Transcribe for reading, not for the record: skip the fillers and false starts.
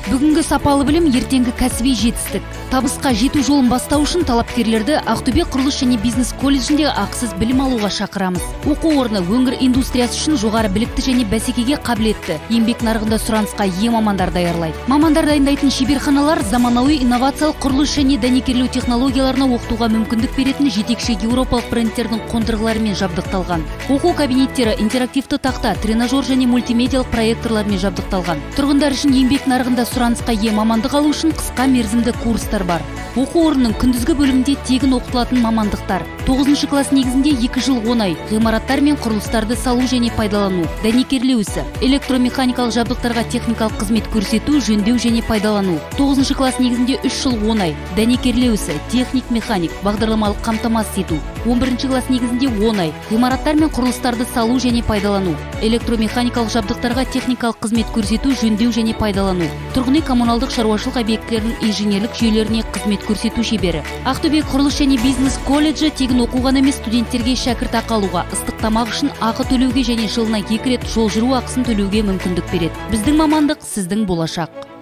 Бүгінгі сапалы білім, ертеңгі кәсіби жетістік. Табысқа жету жолын бастау үшін талапкерлерді Ақтөбе құрылыс және бизнес колледжінде ақысыз білім алуға шақырамыз. Оқу орны өңір индустриясы үшін жоғары білікті және бәсекеге қабілетті, еңбек нарығында сұранысқа ие мамандар даярлайды. Мамандар дайындайтын шеберханалар заманауи инновациялық құрылыс және дәнекерлеу технологияларына оқытуға мүмкіндік беретін жетекші еуропалық брендтердің қондырғыларымен жабдықталған. Оқу кабинеттері интерактивті тақта, тренажер және мультимедиялық проекторлармен жабдықталған. Тұрғындар үшін еңбек нарығында сұранысқа ие мамандық алу үшін қысқа мерзімді курстар бар. Оқу орнының күндізгі бөлімінде тегін оқытылатын мамандықтар: 9 класс негізінде 2 жыл 10 ай, ғимараттар мен құрылыстарды салу және пайдалану, дәнекерлеу ісі, электромеханикалық жабдықтарға техникалық қызмет көрсету, жөндеу және пайдалану. 9 класс негізінде 3 жыл 10 ай, дәнекерлеу ісі, техник-механик, бағдарламалық қамтамасыз ету. 11 класс негізінде 10 ай, ғимараттар мен құрылыстарды салу және пайдалану, электромеханикалық жабдықтарға техникалық қызмет көрсету, жөндеу және пайдалану. Тұрғын үй коммуналдық шаруашылық объектілерінің инженерлік жүйелеріне қызмет көрсету шебері. Ақтөбе құрылыс және бизнес колледжі тегін оқуған емес, студенттерге шәкіртақы алуға, ыстық тамақ үшін ақы төлеуге және жылына 2 рет жол жүру ақысын төлеуге мүмкіндік береді. Біздің мамандық — сіздің болашақ.